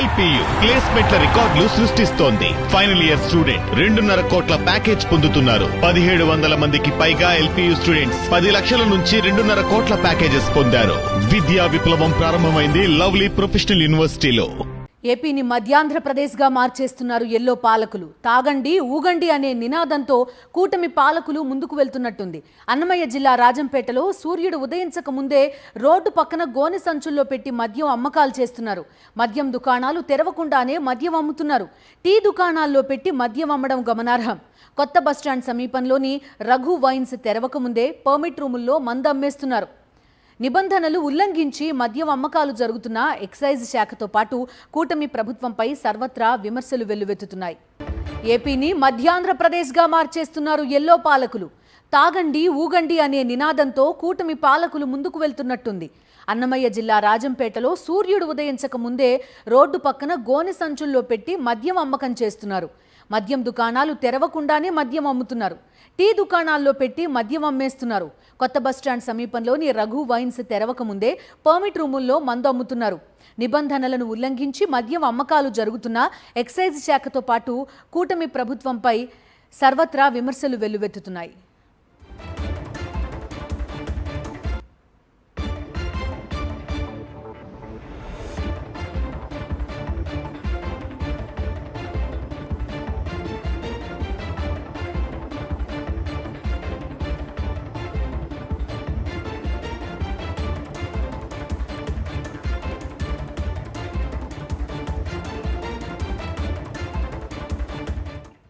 LPU ప్లేస్మెంట్ల రికార్డులు సృష్టిస్తోంది. Final year student 2.5 కోట్ల ప్యాకేజ్ పొందుతున్నారు. 1700 మందికి పైగా ఎల్పియు స్టూడెంట్స్ 10 లక్షల నుంచి 2.5 కోట్ల ప్యాకేజెస్ పొందారు. విద్యా విప్లవం ప్రారంభమైంది లవ్లీ ప్రొఫెషనల్ యూనివర్సిటీలో. ఏపీని మధ్యాంధ్రప్రదేశ్గా మార్చేస్తున్నారు ఎల్లో పాలకులు. తాగండి ఊగండి అనే నినాదంతో కూటమి పాలకులు ముందుకు వెళ్తున్నట్టుంది. అన్నమయ్య జిల్లా రాజంపేటలో సూర్యుడు ఉదయించక ముందే రోడ్డు పక్కన గోనె సంచుల్లో పెట్టి మద్యం అమ్మకాలు చేస్తున్నారు. మద్యం దుకాణాలు తెరవకుండానే మద్యం అమ్ముతున్నారు. టీ దుకాణాల్లో పెట్టి మద్యం అమ్మడం గమనార్హం. కొత్త బస్టాండ్ సమీపంలోని రఘు వైన్స్ తెరవక ముందే పర్మిట్ రూముల్లో మందు అమ్మేస్తున్నారు. నిబంధనలు ఉల్లంఘించి మద్యం అమ్మకాలు జరుగుతున్న ఎక్సైజ్ శాఖతో పాటు కూటమి ప్రభుత్వంపై సర్వత్రా విమర్శలు వెల్లువెత్తుతున్నాయి. ఏపీని మధ్యాంధ్రప్రదేశ్గా మార్చేస్తున్నారు ఎల్లో పాలకులు. తాగండి ఊగండి అనే నినాదంతో కూటమి పాలకులు ముందుకు వెళ్తున్నట్టుంది. అన్నమయ్య జిల్లా రాజంపేటలో సూర్యుడు ఉదయించక ముందే రోడ్డు పక్కన గోనె సంచుల్లో పెట్టి మద్యం అమ్మకం చేస్తున్నారు. మద్యం దుకాణాలు తెరవకుండానే మద్యం అమ్ముతున్నారు. టీ దుకాణాల్లో పెట్టి మద్యం అమ్మేస్తున్నారు. కొత్త బస్టాండ్ సమీపంలోని రఘు వైన్స్ తెరవక ముందే పర్మిట్ రూముల్లో మందు అమ్ముతున్నారు. నిబంధనలను ఉల్లంఘించి మద్యం అమ్మకాలు జరుగుతున్న ఎక్సైజ్ శాఖతో పాటు కూటమి ప్రభుత్వంపై సర్వత్రా విమర్శలు వెల్లువెత్తుతున్నాయి.